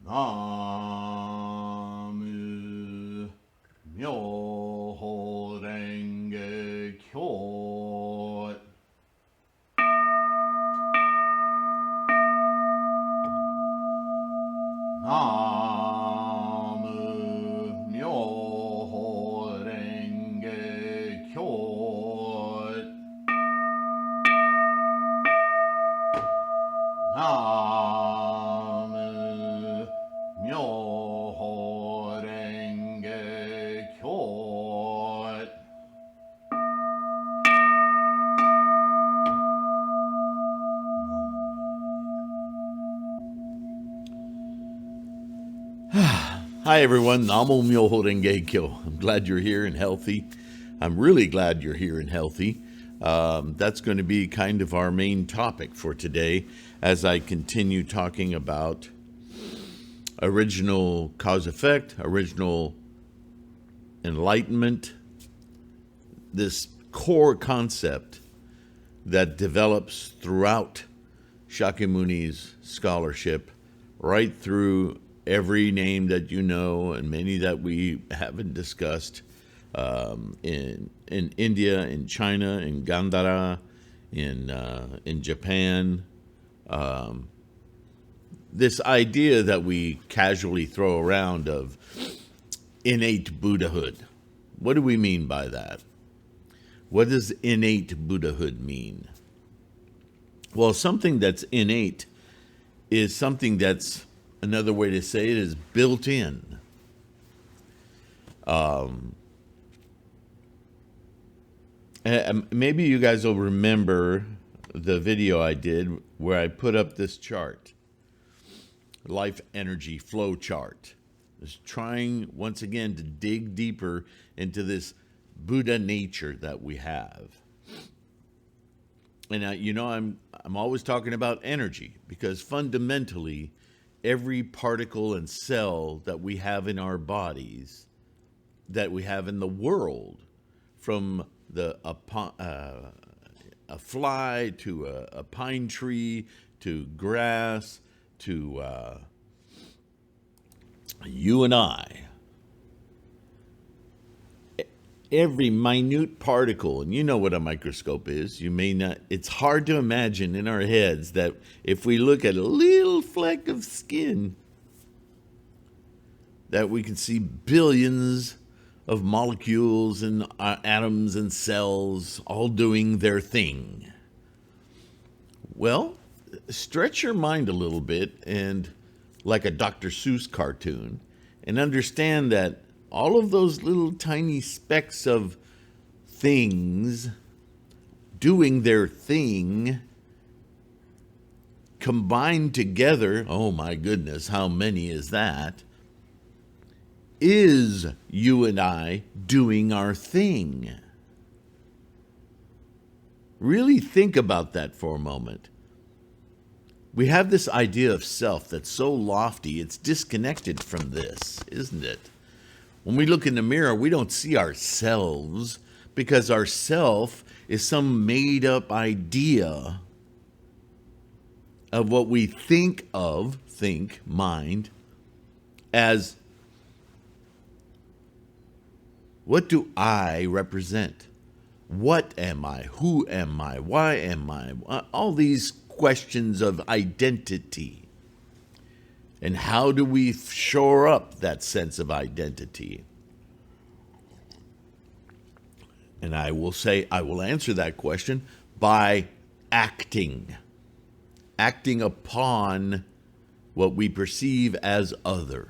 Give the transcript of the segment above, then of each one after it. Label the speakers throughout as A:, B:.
A: 나무 묘호랭개교 나무 묘호랭개교 나무 묘호랭개교 Hi everyone, Namo Myoho Renge Kyo. I'm glad you're here and healthy. I'm really glad you're here and healthy. That's going to be kind of our main topic for today as I continue talking about original cause effect, original enlightenment, this core concept that develops throughout Shakyamuni's scholarship, right through every name that you know and many that we haven't discussed, in India, in China, in Gandhara, in Japan. This idea that we casually throw around of innate Buddhahood. What do we mean by that? What does innate Buddhahood mean? Well, something that's innate is something that's, another way to say it is built in. Maybe you guys will remember the video I did where I put up this chart, life energy flow chart. Just trying once again to dig deeper into this Buddha nature that we have. And I'm always talking about energy because fundamentally every particle and cell that we have in our bodies, that we have in the world, from a fly to a pine tree to grass to you and I, every minute particle, and you know what a microscope is. You may not, it's hard to imagine in our heads that if we look at a little fleck of skin, that we can see billions of molecules and atoms and cells all doing their thing. Well, stretch your mind a little bit and like a Dr. Seuss cartoon and understand that all of those little tiny specks of things doing their thing combined together, oh my goodness, how many is that? Is you and I doing our thing? Really think about that for a moment. We have this idea of self that's so lofty, it's disconnected from this, isn't it? When we look in the mirror, we don't see ourselves because our self is some made up idea of what we think, mind, as what do I represent? What am I? Who am I? Why am I? All these questions of identity. And how do we shore up that sense of identity? And I will answer that question by acting upon what we perceive as other,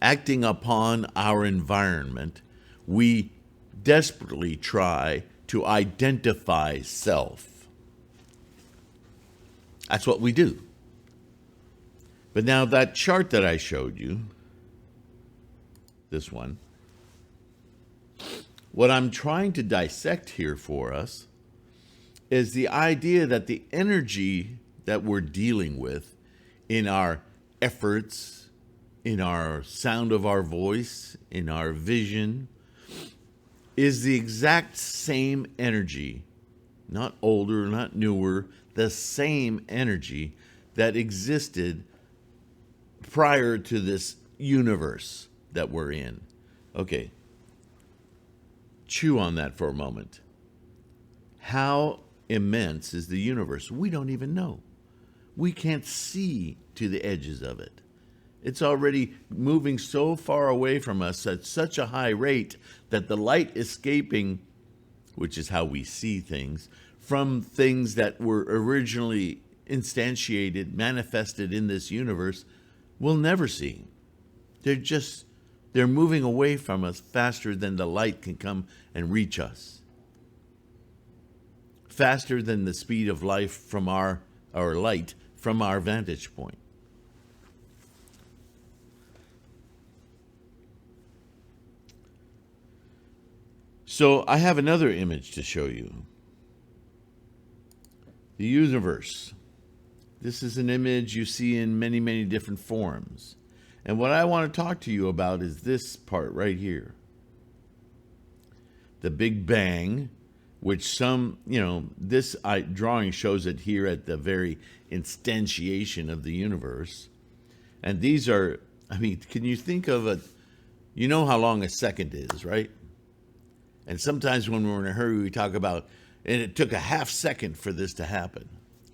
A: acting upon our environment. We desperately try to identify self. That's what we do. But now that chart that I showed you, this one, what I'm trying to dissect here for us is the idea that the energy that we're dealing with in our efforts, in our sound of our voice, in our vision, is the exact same energy, not older, not newer, the same energy that existed prior to this universe that we're in. Okay. Chew on that for a moment. How immense is the universe? We don't even know. We can't see to the edges of it. It's already moving so far away from us at such a high rate that the light escaping, which is how we see things, from things that were originally instantiated, manifested in this universe, we'll never see. They're moving away from us faster than the light can come and reach us. Faster than the speed of light from our light from our vantage point. So I have another image to show you. The universe. This is an image you see in many, many different forms. And what I want to talk to you about is this part right here. The Big Bang, which this drawing shows it here at the very instantiation of the universe. And these are, can you think of you know how long a second is, right? And sometimes when we're in a hurry, we talk about, and it took a half second for this to happen.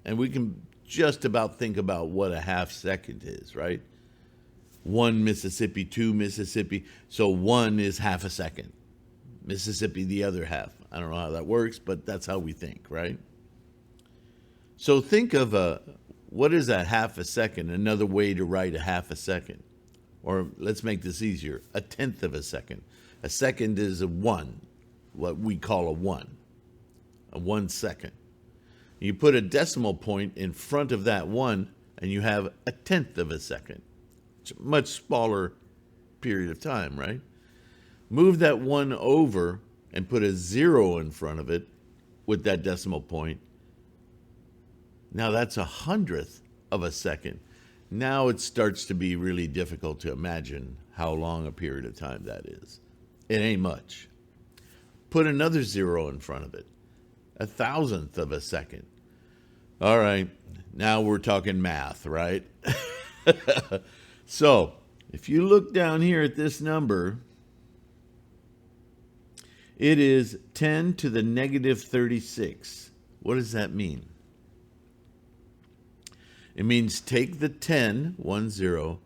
A: And we can just about think about what a half second is, right? 1 Mississippi, 2 Mississippi. So 1 is half a second. Mississippi, the other half. I don't know how that works, but that's how we think, right? So think of what is a half a second? Another way to write a half a second. Or let's make this easier, a tenth of a second. A second is a 1, what we call a 1 second. You put a decimal point in front of that 1, and you have a tenth of a second. It's a much smaller period of time, right? Move that 1 over and put a 0 in front of it with that decimal point. Now that's 100th of a second. Now it starts to be really difficult to imagine how long a period of time that is. It ain't much. Put another 0 in front of it. 1,000th of a second. All right, now we're talking math, right? So, if you look down here at this number, it is 10 to the negative 36. What does that mean? It means take the 10, 10,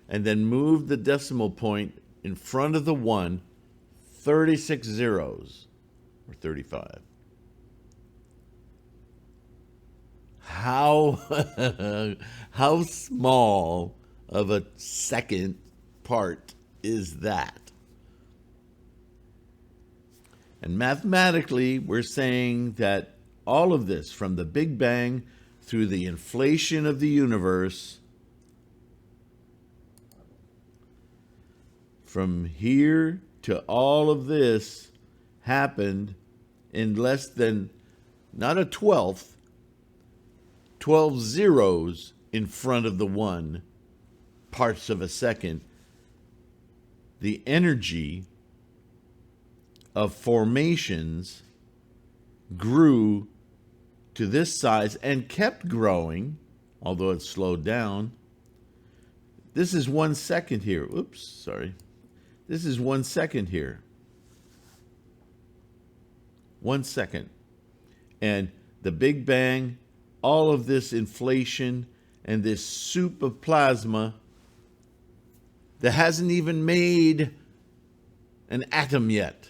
A: and then move the decimal point in front of the 1, 36 zeros, or 35. How small of a second part is that? And mathematically, we're saying that all of this, from the Big Bang through the inflation of the universe, from here to all of this, happened in less than, not a 12th, 12 zeros in front of the 1 parts of a second. The energy of formations grew to this size and kept growing, although it slowed down. This is 1 second here. Oops, sorry. This is 1 second here. 1 second. And the Big Bang, all of this inflation and this soup of plasma that hasn't even made an atom yet,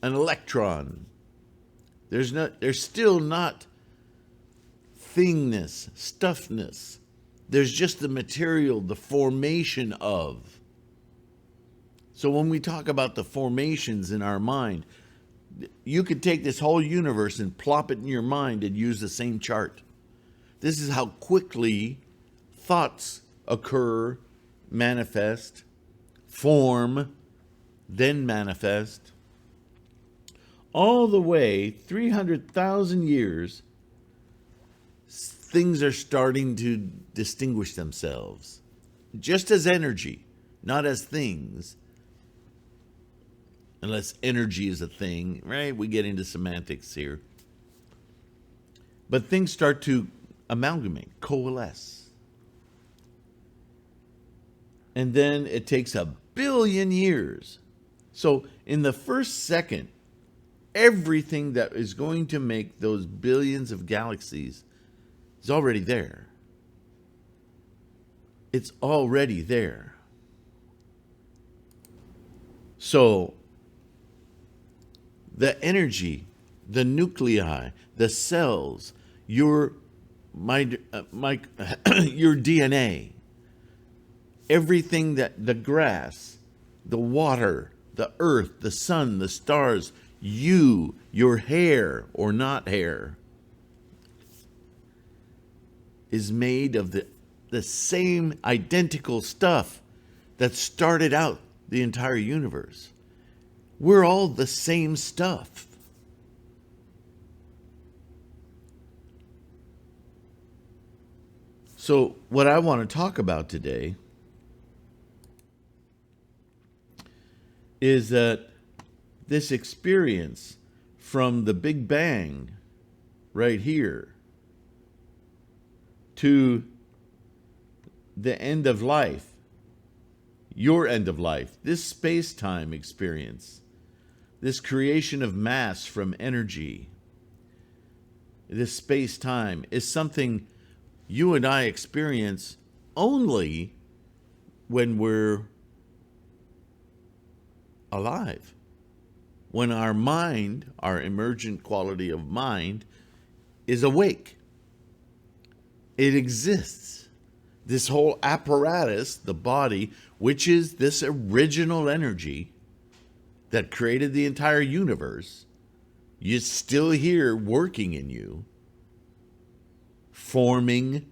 A: an electron. There's still not thingness, stuffness. There's just the material, the formation of. So when we talk about the formations in our mind, you could take this whole universe and plop it in your mind and use the same chart. This is how quickly thoughts occur, manifest, form, then manifest. All the way 300,000 years, things are starting to distinguish themselves. Just as energy, not as things. Unless energy is a thing, right? We get into semantics here. But things start to amalgamate, coalesce. and then it takes 1 billion years. So in the first second, everything that is going to make those billions of galaxies is already there. It's already there. So the energy, the nuclei, the cells, your DNA, everything, that the grass, the water, the earth, the sun, the stars, you, your hair or not hair, is made of the same identical stuff that started out the entire universe. We're all the same stuff. So what I want to talk about today is that this experience from the Big Bang right here to the end of life, your end of life, this space-time experience, this creation of mass from energy, this space-time is something you and I experience only when we're alive. When our mind, our emergent quality of mind, is awake. It exists. This whole apparatus, the body, which is this original energy that created the entire universe, is still here working in you, forming,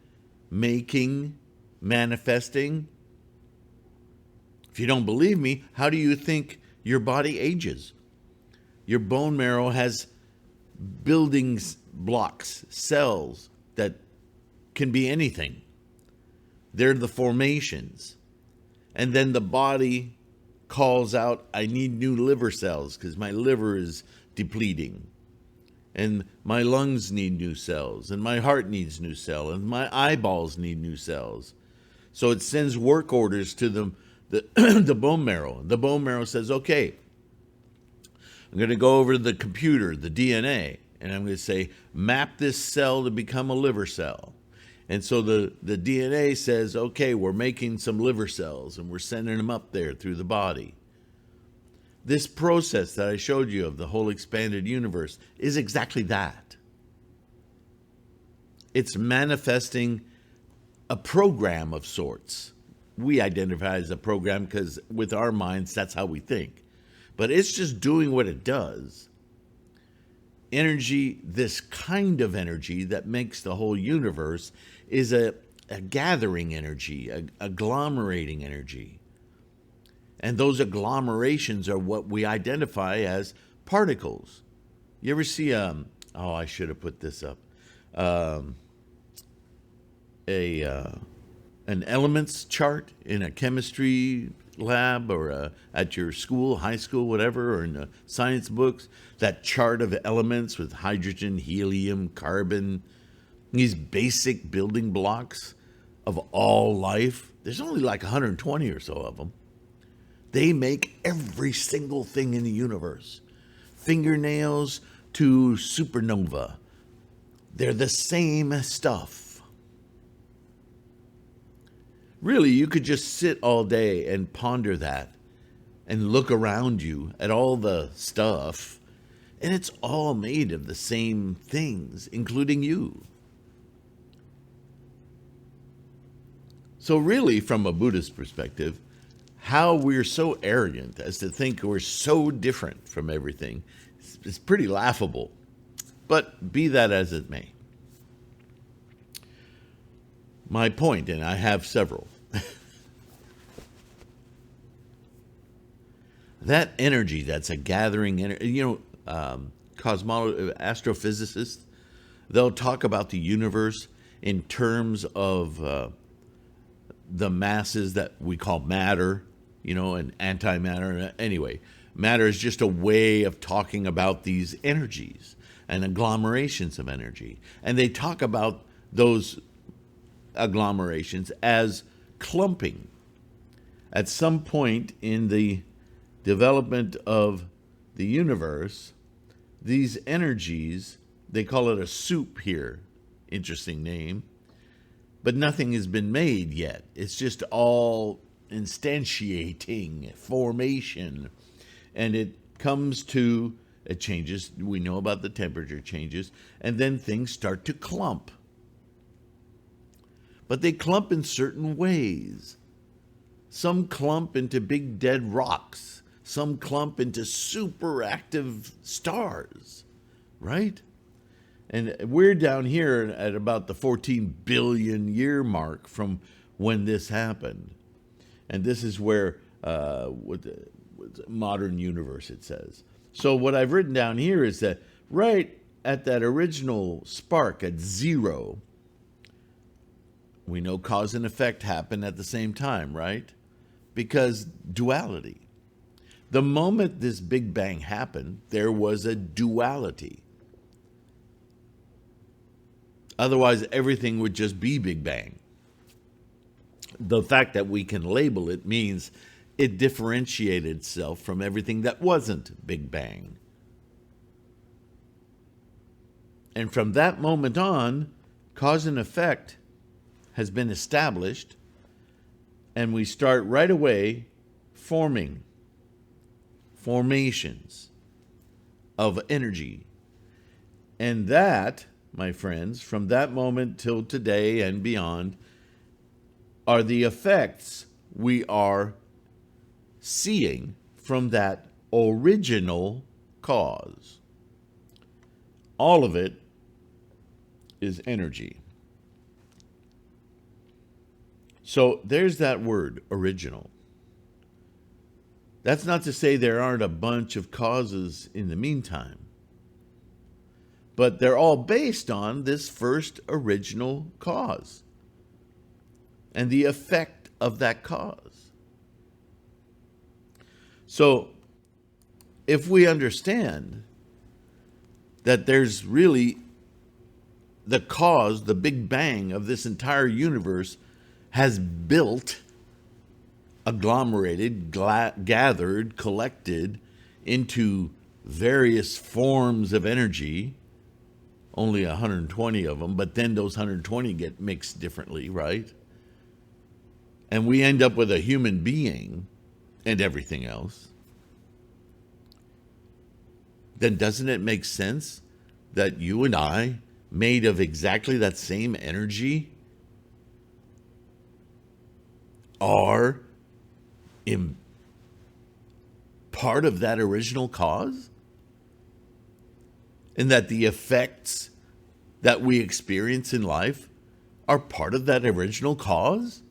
A: making, manifesting. If you don't believe me, how do you think your body ages? Your bone marrow has building blocks, cells that can be anything. They're the formations. And then the body calls out, I need new liver cells because my liver is depleting. And my lungs need new cells, and my heart needs new cells, and my eyeballs need new cells. So it sends work orders to the bone marrow. The bone marrow says, okay, I'm going to go over to the computer, the DNA, and I'm going to say, map this cell to become a liver cell. And so the DNA says, okay, we're making some liver cells, and we're sending them up there through the body. This process that I showed you of the whole expanded universe is exactly that. It's manifesting a program of sorts. We identify as a program because with our minds, that's how we think. But it's just doing what it does. Energy, this kind of energy that makes the whole universe, is a gathering energy, a agglomerating energy. And those agglomerations are what we identify as particles. You ever see, I should have put this up, an elements chart in a chemistry lab or at your school, high school, whatever, or in the science books, that chart of elements with hydrogen, helium, carbon, these basic building blocks of all life. There's only like 120 or so of them. They make every single thing in the universe. Fingernails to supernova. They're the same stuff. Really, you could just sit all day and ponder that and look around you at all the stuff, and it's all made of the same things, including you. So really, from a Buddhist perspective, how we're so arrogant as to think we're so different from everything is pretty laughable. But be that as it may. My point, and I have several, that energy that's a gathering energy, astrophysicists, they'll talk about the universe in terms of the masses that we call matter, and antimatter. Anyway, matter is just a way of talking about these energies and agglomerations of energy. And they talk about those agglomerations as clumping. At some point in the development of the universe, these energies, they call it a soup here, interesting name, but nothing has been made yet. It's just all instantiating, formation, and it comes to, it changes. We know about the temperature changes, and then things start to clump. But they clump in certain ways. Some clump into big dead rocks. Some clump into super active stars, right? And we're down here at about the 14 billion year mark from when this happened. And this is where, with the modern universe, it says. So what I've written down here is that right at that original spark at zero, we know cause and effect happen at the same time, right? Because duality. The moment this Big Bang happened, there was a duality. Otherwise, everything would just be Big Bang. The fact that we can label it means it differentiated itself from everything that wasn't Big Bang. And from that moment on, cause and effect has been established, and we start right away forming formations of energy. And that, my friends, from that moment till today and beyond, are the effects we are seeing from that original cause. All of it is energy. So there's that word, original. That's not to say there aren't a bunch of causes in the meantime, but they're all based on this first original cause and the effect of that cause. So if we understand that there's really the cause, the Big Bang of this entire universe has built, agglomerated, gathered, collected into various forms of energy, only 120 of them, but then those 120 get mixed differently, right? And we end up with a human being and everything else. Then doesn't it make sense that you and I, made of exactly that same energy, are in part of that original cause? And that the effects that we experience in life are part of that original cause?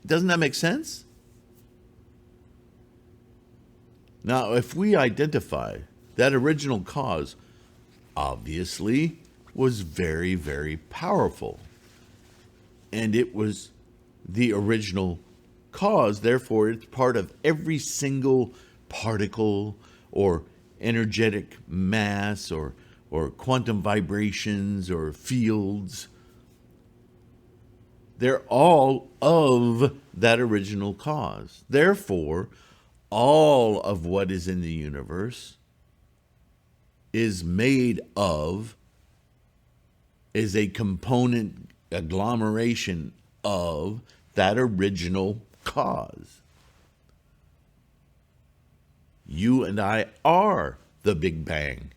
A: Doesn't that make sense? Now, if we identify that original cause, obviously was very, very powerful. And it was the original cause. Therefore, it's part of every single particle or energetic mass or quantum vibrations or fields. They're all of that original cause. Therefore, all of what is in the universe is made of, is a component, agglomeration of that original cause. You and I are the Big Bang.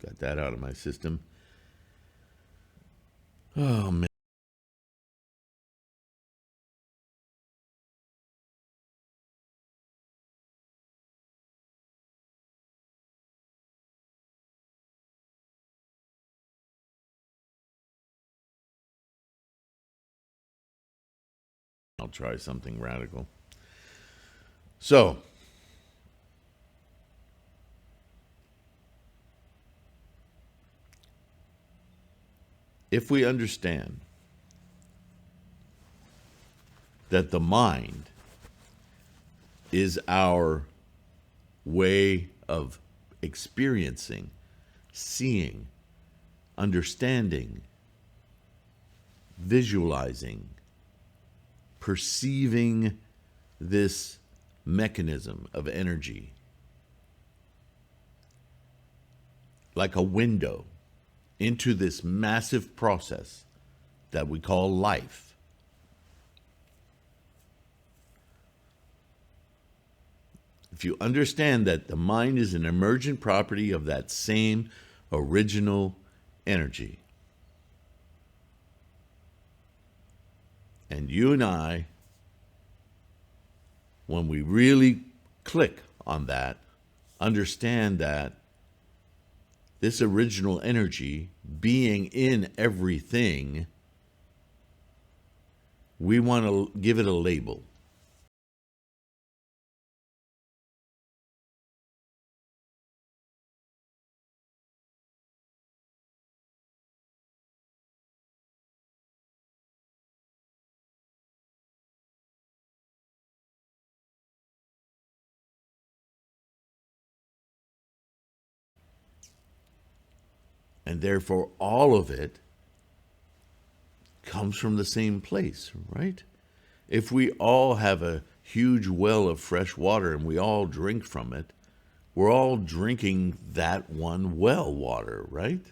A: Got that out of my system. Oh, man. I'll try something radical. So, if we understand that the mind is our way of experiencing, seeing, understanding, visualizing, perceiving this mechanism of energy like a window into this massive process that we call life. If you understand that the mind is an emergent property of that same original energy, and you and I, when we really click on that, understand that this original energy being in everything, we want to give it a label. And therefore, all of it comes from the same place, right? If we all have a huge well of fresh water and we all drink from it, we're all drinking that one well water, right?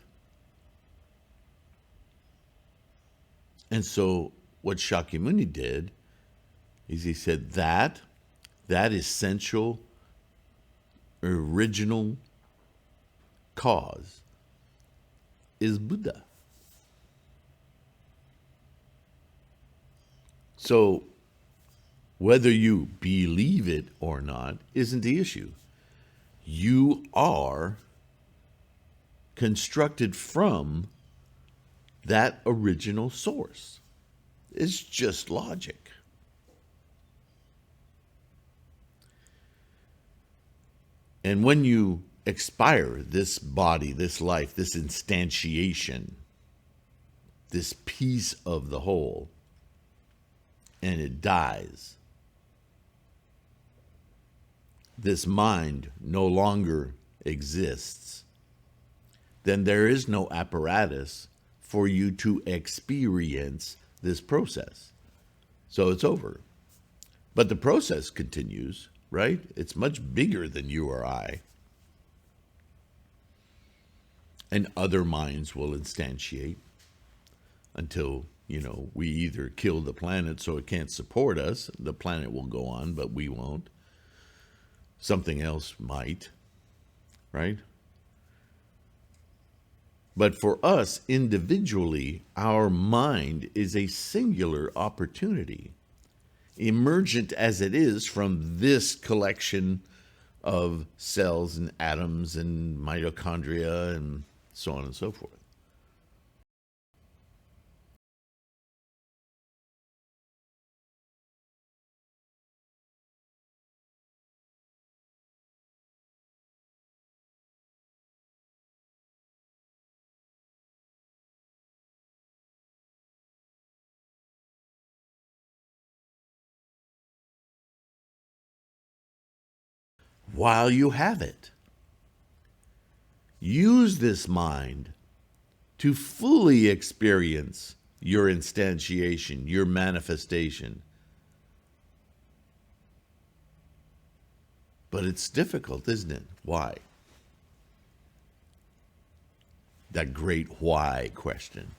A: And so what Shakyamuni did is he said that essential, original cause is Buddha. So whether you believe it or not isn't the issue. You are constructed from that original source. It's just logic. And when you expire this body, this life, this instantiation, this piece of the whole, and it dies, this mind no longer exists, then there is no apparatus for you to experience this process. So it's over. But the process continues, right? It's much bigger than you or I. And other minds will instantiate until, we either kill the planet so it can't support us. The planet will go on, but we won't. Something else might, right? But for us individually, our mind is a singular opportunity, emergent as it is from this collection of cells and atoms and mitochondria and so on and so forth. While you have it, use this mind to fully experience your instantiation, your manifestation. But it's difficult, isn't it? Why? That great why question.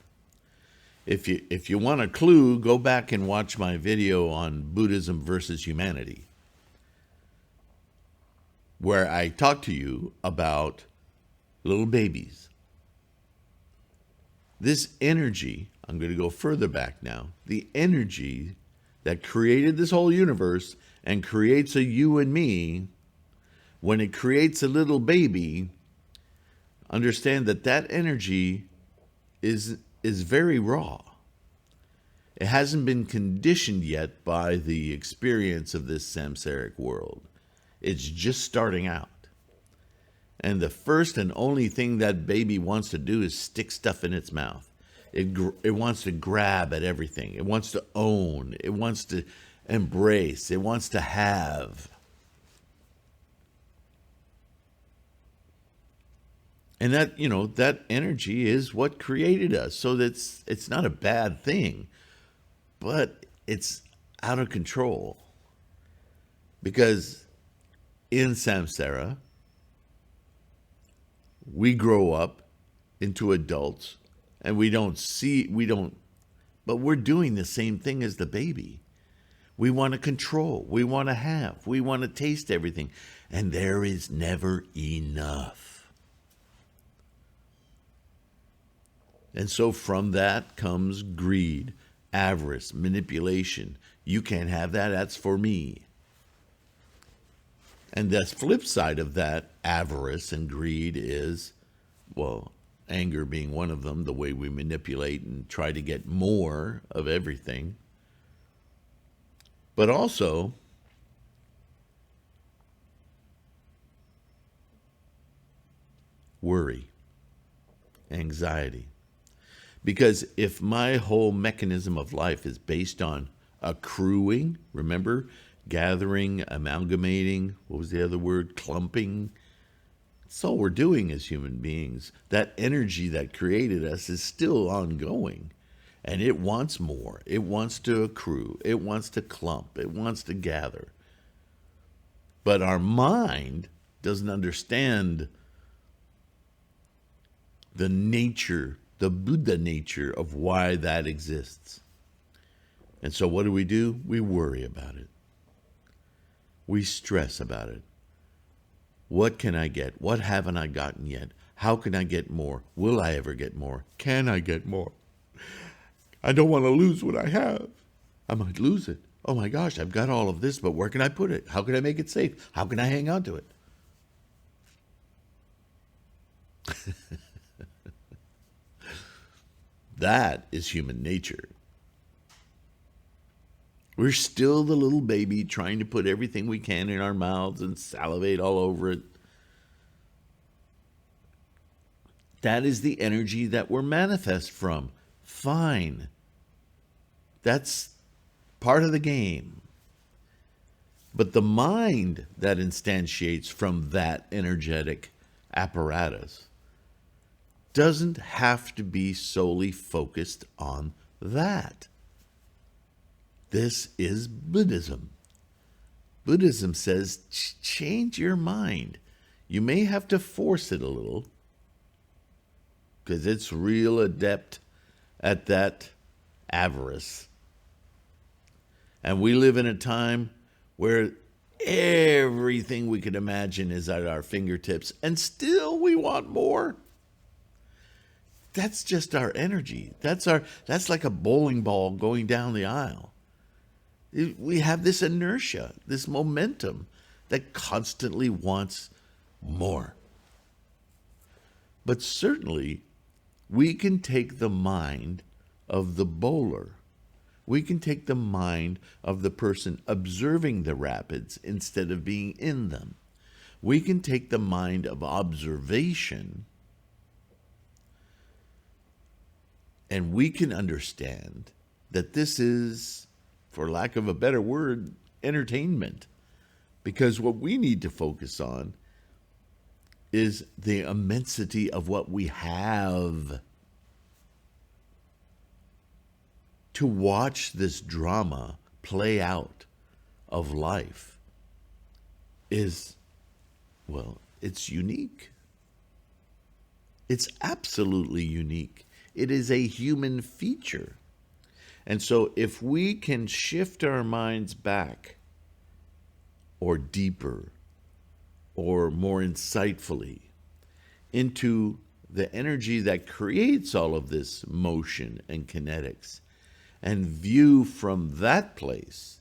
A: If you want a clue, go back and watch my video on Buddhism versus humanity, where I talk to you about little babies. This energy, I'm going to go further back now, the energy that created this whole universe and creates a you and me, when it creates a little baby, understand that that energy is very raw. It hasn't been conditioned yet by the experience of this samsaric world. It's just starting out. And the first and only thing that baby wants to do is stick stuff in its mouth. It wants to grab at everything. It wants to own. It wants to embrace. It wants to have. And that, that energy is what created us. So it's not a bad thing, but it's out of control. Because in samsara, we grow up into adults and but we're doing the same thing as the baby. We want to control, we want to have, we want to taste everything. And there is never enough. And so from that comes greed, avarice, manipulation. You can't have that, that's for me. And the flip side of that, avarice and greed, is, well, anger being one of them, the way we manipulate and try to get more of everything. But also, worry, anxiety. Because if my whole mechanism of life is based on accruing, remember, gathering, amalgamating, what was the other word? Clumping. That's all we're doing as human beings. That energy that created us is still ongoing. And it wants more. It wants to accrue. It wants to clump. It wants to gather. But our mind doesn't understand the nature, the Buddha nature of why that exists. And so what do? We worry about it. We stress about it. What can I get? What haven't I gotten yet? How can I get more? Will I ever get more? Can I get more? I don't want to lose what I have. I might lose it. Oh my gosh, I've got all of this, but where can I put it? How can I make it safe? How can I hang on to it? That is human nature. We're still the little baby trying to put everything we can in our mouths and salivate all over it. That is the energy that we're manifest from. Fine. That's part of the game. But the mind that instantiates from that energetic apparatus doesn't have to be solely focused on that. This is Buddhism. Buddhism says, change your mind. You may have to force it a little, because it's real adept at that avarice. And we live in a time where everything we could imagine is at our fingertips, and still we want more. That's just our energy. That's like a bowling ball going down the aisle. We have this inertia, this momentum that constantly wants more. But certainly, we can take the mind of the bowler. We can take the mind of the person observing the rapids instead of being in them. We can take the mind of observation, and we can understand that this is, for lack of a better word, entertainment. Because what we need to focus on is the immensity of what we have. To watch this drama play out of life is, well, it's unique. It's absolutely unique. It is a human feature. And so if we can shift our minds back, or deeper, or more insightfully, into the energy that creates all of this motion and kinetics, and view from that place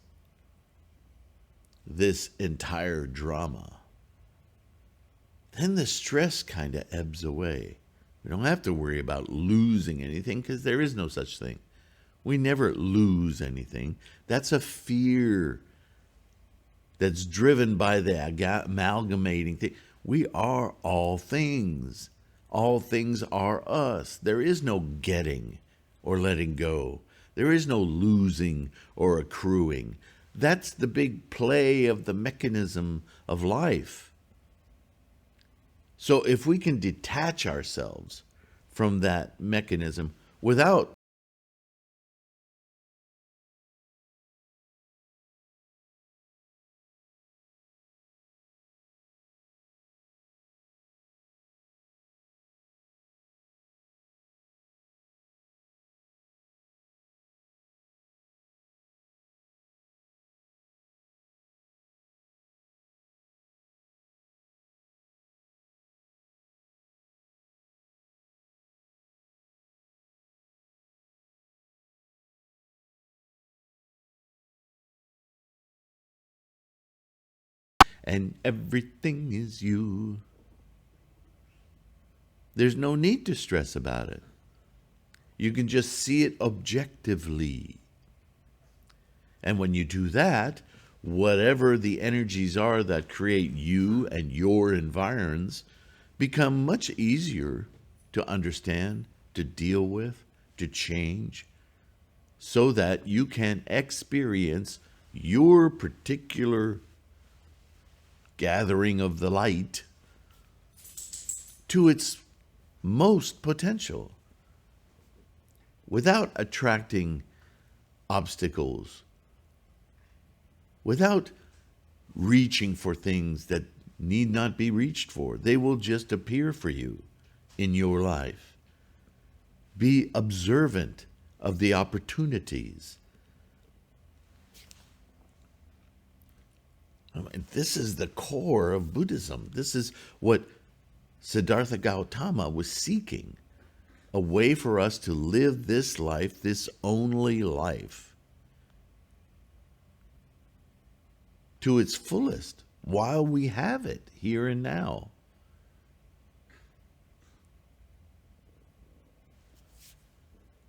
A: this entire drama, then the stress kind of ebbs away. We don't have to worry about losing anything, because there is no such thing. We never lose anything. That's a fear that's driven by the amalgamating thing. We are all things. All things are us. There is no getting or letting go. There is no losing or accruing. That's the big play of the mechanism of life. So if we can detach ourselves from that mechanism without and everything is you, there's no need to stress about it. You can just see it objectively. And when you do that, whatever the energies are that create you and your environs become much easier to understand, to deal with, to change, so that you can experience your particular gathering of the light to its most potential without attracting obstacles, without reaching for things that need not be reached for. They will just appear for you in your life. Be observant of the opportunities. This is the core of Buddhism. This is what Siddhartha Gautama was seeking, a way for us to live this life, this only life, to its fullest while we have it here and now.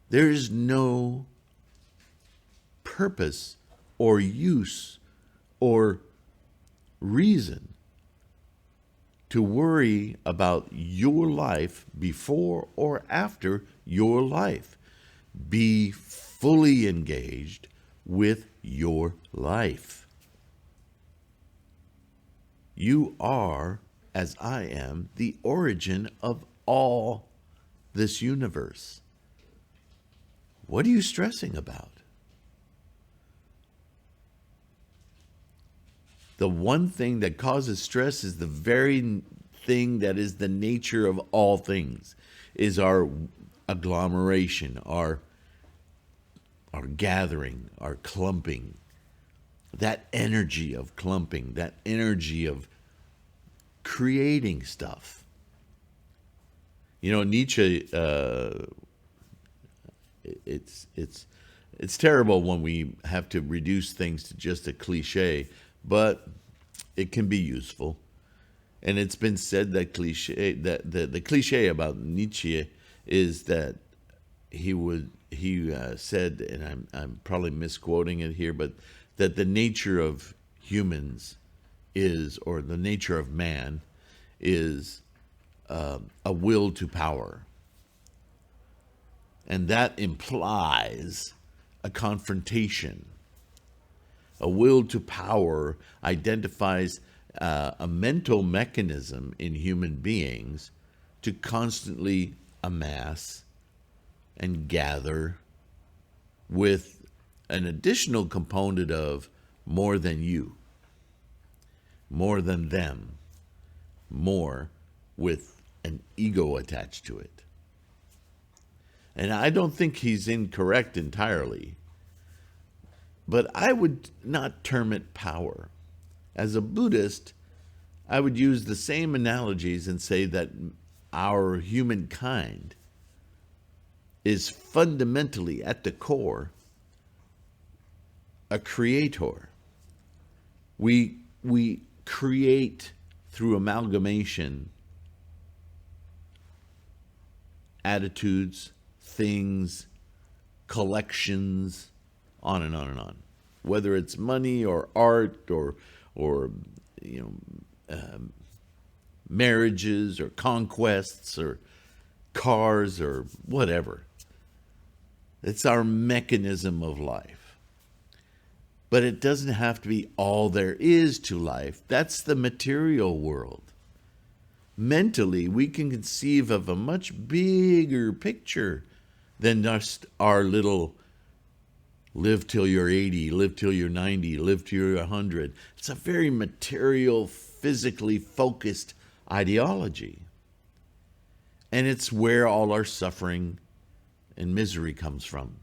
A: There is no purpose or use or reason to worry about your life before or after your life. Be fully engaged with your life. You are, as I am, the origin of all this universe. What are you stressing about? The one thing that causes stress is the very thing that is the nature of all things, is our agglomeration, our gathering, our clumping. That energy of clumping, that energy of creating stuff. You know, Nietzsche, it's terrible when we have to reduce things to just a cliche, but it can be useful. And it's been said that the cliche about Nietzsche is that he said, and I'm probably misquoting it here, but that the nature of humans is, or the nature of man is, a will to power. And that implies a confrontation. A will to power identifies a mental mechanism in human beings to constantly amass and gather, with an additional component of more than you, more than them, more, with an ego attached to it. And I don't think he's incorrect entirely, but I would not term it power. As a Buddhist, I would use the same analogies and say that our humankind is fundamentally, at the core, a creator. We create through amalgamation attitudes, things, collections, on and on and on. Whether it's money or art or marriages or conquests or cars or whatever. It's our mechanism of life. But it doesn't have to be all there is to life. That's the material world. mentally, we can conceive of a much bigger picture than just our little live till you're 80, live till you're 90, live till you're 100. It's a very material, physically focused ideology. And it's where all our suffering and misery comes from.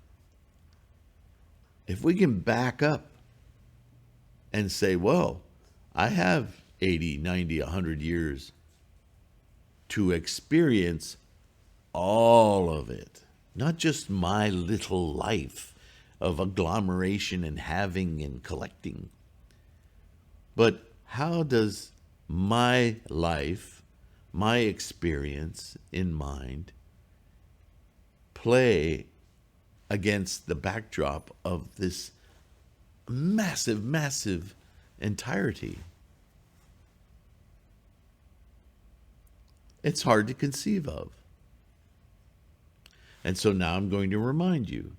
A: If we can back up and say, well, I have 80, 90, 100 years to experience all of it, not just my little life of agglomeration and having and collecting, but how does my life, my experience in mind, play against the backdrop of this massive, massive entirety? It's hard to conceive of. And so now I'm going to remind you,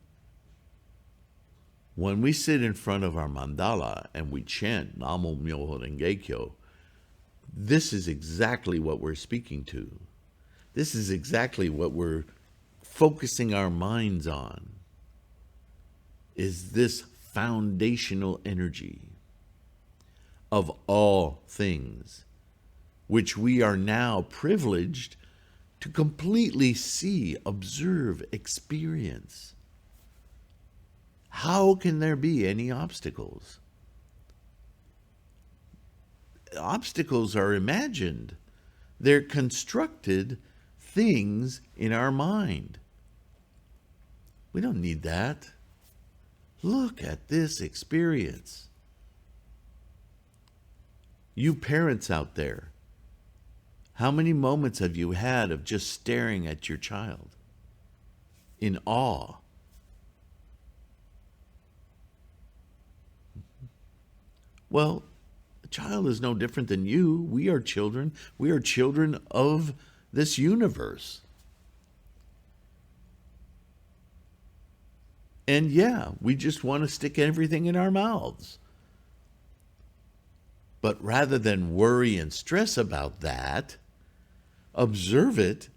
A: when we sit in front of our mandala and we chant Namo Myoho Renge Kyo, this is exactly what we're speaking to. This is exactly what we're focusing our minds on, is this foundational energy of all things, which we are now privileged to completely see, observe, experience. How can there be any obstacles? Obstacles are imagined. They're constructed things in our mind. We don't need that. Look at this experience. You parents out there, how many moments have you had of just staring at your child in awe? Well, a child is no different than you. We are children. We are children of this universe. And yeah, we just want to stick everything in our mouths. But rather than worry and stress about that, observe it,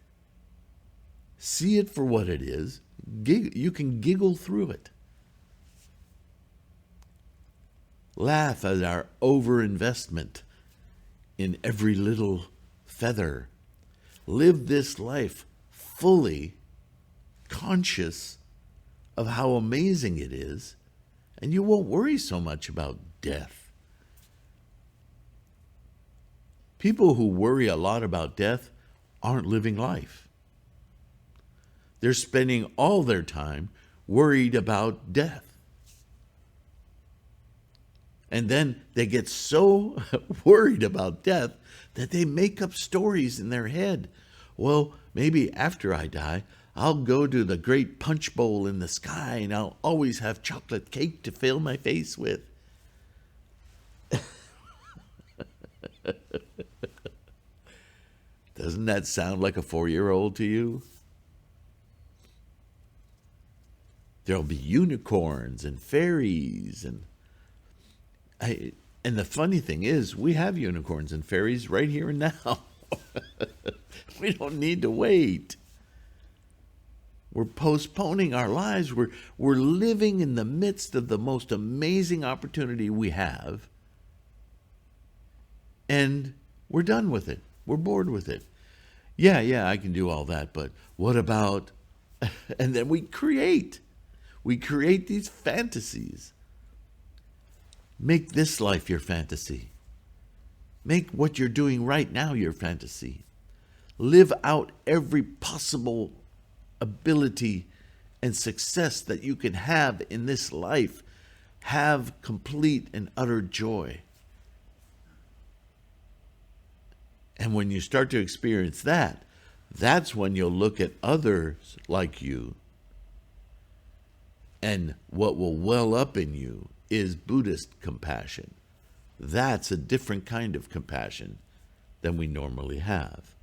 A: see it for what it is. You can giggle through it. Laugh at our overinvestment in every little feather. Live this life fully conscious of how amazing it is, and you won't worry so much about death. People who worry a lot about death aren't living life. They're spending all their time worried about death. And then they get so worried about death that they make up stories in their head. Well, maybe after I die, I'll go to the great punch bowl in the sky and I'll always have chocolate cake to fill my face with. Doesn't that sound like a 4-year-old to you? There'll be unicorns and fairies and the funny thing is, we have unicorns and fairies right here and now. We don't need to wait. We're postponing our lives. We're living in the midst of the most amazing opportunity we have. And we're done with it. We're bored with it. Yeah, I can do all that, but what about... And then we create these fantasies. Make this life your fantasy. Make what you're doing right now your fantasy. Live out every possible ability and success that you can have in this life. Have complete and utter joy. And when you start to experience that, that's when you'll look at others like you, and what will well up in you is Buddhist compassion. That's a different kind of compassion than we normally have.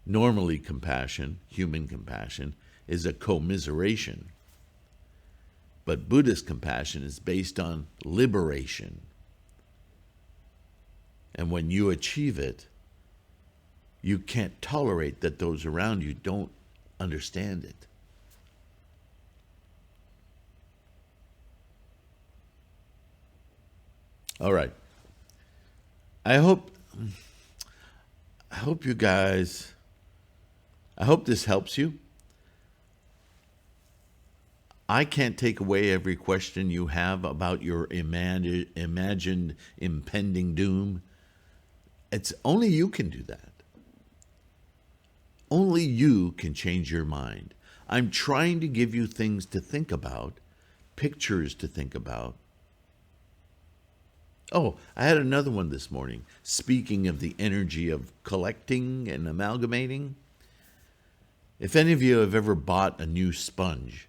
A: Normally compassion, human compassion, is a commiseration. But Buddhist compassion is based on liberation. And when you achieve it, you can't tolerate that those around you don't understand it. All right. I hope I hope you guys I hope this helps you. I can't take away every question you have about your imagined impending doom. It's only you can do that. Only you can change your mind. I'm trying to give you things to think about, pictures to think about. Oh, I had another one this morning. Speaking of the energy of collecting and amalgamating, if any of you have ever bought a new sponge,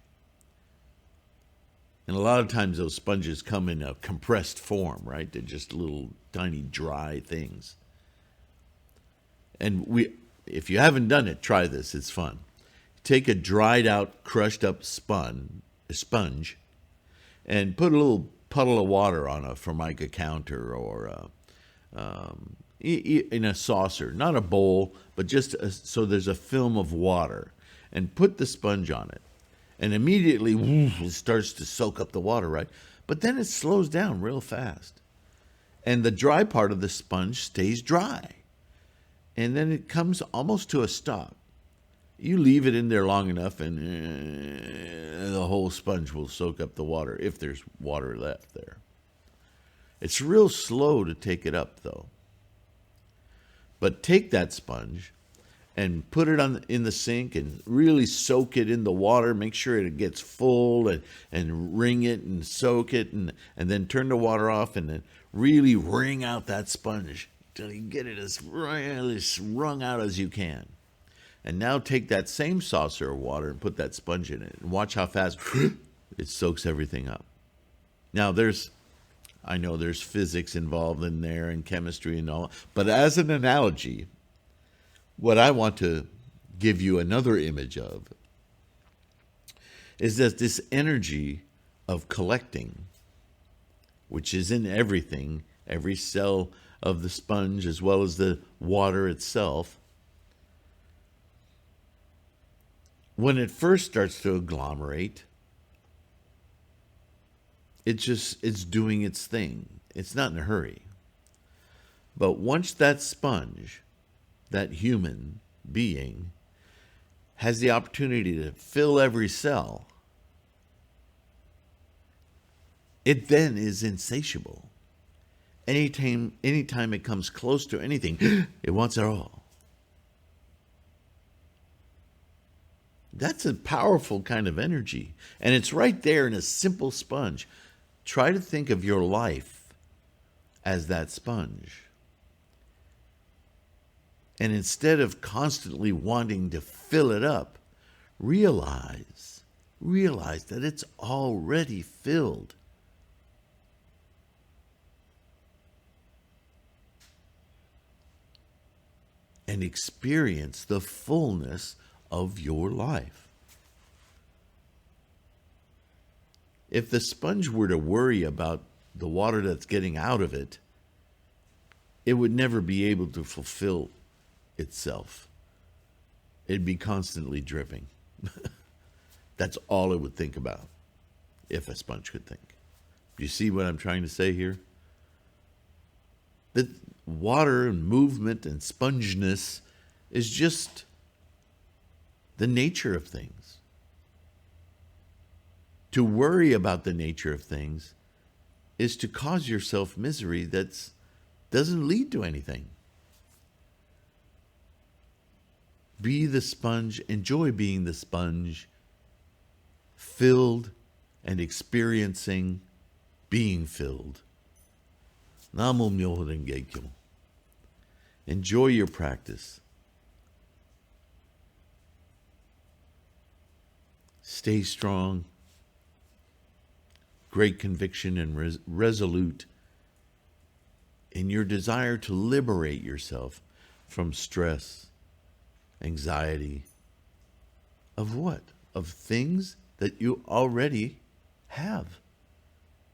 A: and a lot of times those sponges come in a compressed form, right? They're just little tiny dry things. And if you haven't done it, try this. It's fun. Take a dried out, crushed up sponge, and put a little puddle of water on a Formica counter or in a saucer, not a bowl, but just so there's a film of water, and put the sponge on it. And immediately it starts to soak up the water, right? But then it slows down real fast. And the dry part of the sponge stays dry. And then it comes almost to a stop. You leave it in there long enough and the whole sponge will soak up the water if there's water left there. It's real slow to take it up though. But take that sponge and put it in the sink and really soak it in the water. Make sure it gets full and wring it and soak it and then turn the water off and then really wring out that sponge till you get it as really wrung out as you can. And now take that same saucer of water and put that sponge in it and watch how fast it soaks everything up. Now I know there's physics involved in there and chemistry and all, but as an analogy, what I want to give you another image of is that this energy of collecting, which is in everything, every cell of the sponge as well as the water itself, when it first starts to agglomerate, it's doing its thing. It's not in a hurry. But once that sponge, that human being, has the opportunity to fill every cell, it then is insatiable. Anytime it comes close to anything, it wants it all. That's a powerful kind of energy. And it's right there in a simple sponge. Try to think of your life as that sponge. And instead of constantly wanting to fill it up, realize that it's already filled. And experience the fullness of your life. If the sponge were to worry about the water that's getting out of it, it would never be able to fulfill itself. It'd be constantly dripping. That's all it would think about, if a sponge could think. Do you see what I'm trying to say here? That water and movement and sponginess is just the nature of things. To worry about the nature of things is to cause yourself misery that doesn't lead to anything. Be the sponge, enjoy being the sponge, filled and experiencing being filled. Namo Myoho Renge Kyo. Enjoy your practice. Stay strong, great conviction and resolute in your desire to liberate yourself from stress, anxiety, of what? Of things that you already have.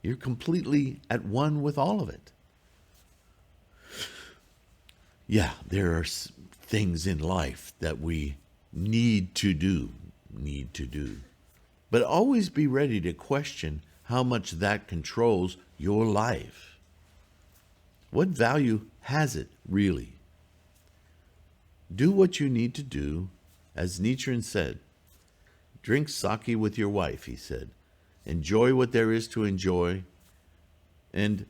A: You're completely at one with all of it. Yeah, there are things in life that we need to do. But always be ready to question how much that controls your life. What value has it really? Do what you need to do, as Nichiren said. Drink sake with your wife, he said. Enjoy what there is to enjoy, and,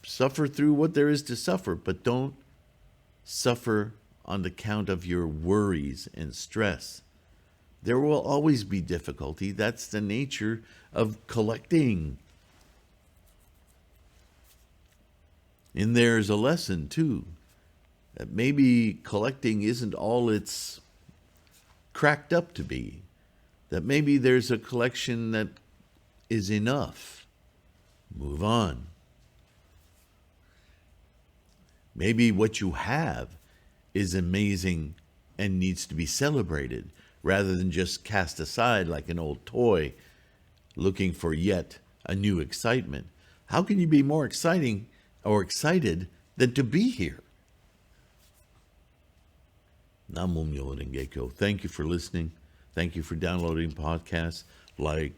A: suffer through what there is to suffer, but don't suffer on account of your worries and stress. There will always be difficulty. That's the nature of collecting. And there's a lesson, too, that maybe collecting isn't all it's cracked up to be. That maybe there's a collection that is enough. Move on. Maybe what you have is amazing and needs to be celebrated, rather than just cast aside like an old toy, looking for yet a new excitement. How can you be more exciting or excited than to be here? Namo Myoho Renge Kyo. Thank you for listening. Thank you for downloading podcasts. Like,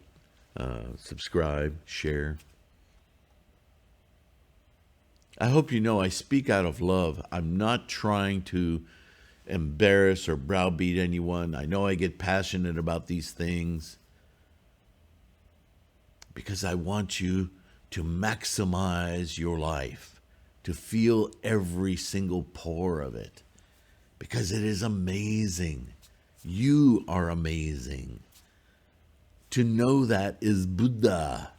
A: subscribe, share. I hope you know I speak out of love. I'm not trying to embarrass or browbeat anyone. I know I get passionate about these things because I want you to maximize your life, to feel every single pore of it, because it is amazing. You are amazing. To know that is Buddha.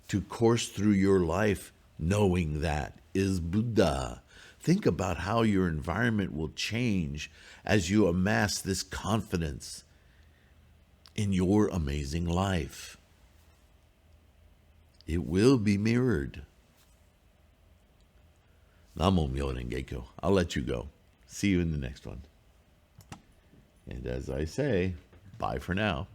A: To course through your life knowing that is Buddha. Think about how your environment will change as you amass this confidence in your amazing life. It will be mirrored. Namo Myoho Renge Kyo. I'll let you go. See you in the next one. And as I say, bye for now.